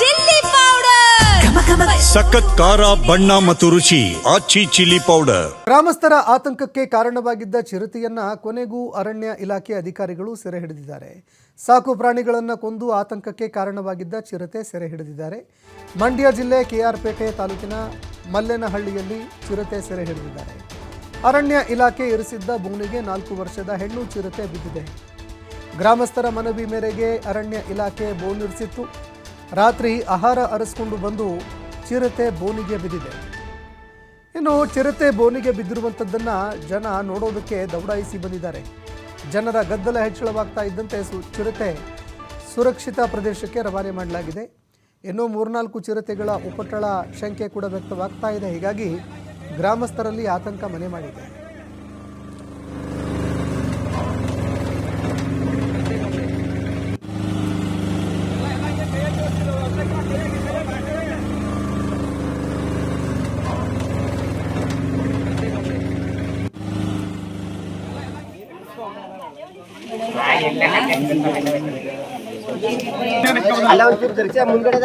Chilli powder, ಸಖತ್ ಖಾರ ಬಣ್ಣ ಮತ್ತು ರುಚಿ ಆಚಿ ಚಿಲ್ಲಿ ಪೌಡರ್. ಗ್ರಾಮಸ್ಥರ ಆತಂಕಕ್ಕೆ ಕಾರಣವಾಗಿದ್ದ ಚಿರತೆಯನ್ನ ಕೊನೆಗೂ ಅರಣ್ಯ ಇಲಾಖೆ ಅಧಿಕಾರಿಗಳು ಸೆರೆ ಹಿಡಿದಿದ್ದಾರೆ. ಸಾಕು ಪ್ರಾಣಿಗಳನ್ನು ಕೊಂದು ಆತಂಕಕ್ಕೆ ಕಾರಣವಾಗಿದ್ದ ಚಿರತೆ ಸೆರೆ ಹಿಡಿದಿದ್ದಾರೆ. ಮಂಡ್ಯ ಜಿಲ್ಲೆ ಕೆಆರ್ಪೇಟೆ ತಾಲೂಕಿನ ಮಲ್ಲೇನಹಳ್ಳಿಯಲ್ಲಿ ಚಿರತೆ ಸೆರೆ ಹಿಡಿದಿದ್ದಾರೆ. ಅರಣ್ಯ ಇಲಾಖೆ ಇರಿಸಿದ್ದ ಬೋನಿಗೆ 4 ವರ್ಷದ ಹೆಣ್ಣು ಚಿರತೆ ಬಿದ್ದಿದೆ. ಗ್ರಾಮಸ್ಥರ ಮನವಿ ಮೇರೆಗೆ ಅರಣ್ಯ ಇಲಾಖೆ ಬೋನಿರಿಸಿತ್ತು. ರಾತ್ರಿ ಆಹಾರ ಅರಸಿಕೊಂಡು ಬಂದು ಚಿರತೆ ಬೋನಿಗೆ ಬಿದ್ದಿದೆ. ಇನ್ನು ಚಿರತೆ ಬೋನಿಗೆ ಬಿದ್ದಿರುವಂಥದ್ದನ್ನು ಜನ ನೋಡೋದಕ್ಕೆ ದೌಡಾಯಿಸಿ ಬಂದಿದ್ದಾರೆ. ಜನರ ಗದ್ದಲ ಹೆಚ್ಚಳವಾಗ್ತಾ ಇದ್ದಂತೆ ಚಿರತೆ ಸುರಕ್ಷಿತ ಪ್ರದೇಶಕ್ಕೆ ರವಾನೆ ಮಾಡಲಾಗಿದೆ. ಇನ್ನೂ 3-4 ಚಿರತೆಗಳ ಉಪಟಳ ಶಂಕೆ ಕೂಡ ವ್ಯಕ್ತವಾಗ್ತಾ ಇದೆ. ಹೀಗಾಗಿ ಗ್ರಾಮಸ್ಥರಲ್ಲಿ ಆತಂಕ ಮನೆ ಮಾಡಿದೆ. ಅಲ್ಲ ಒಂಚೂರು ಮುಂದ್ಗಡೆ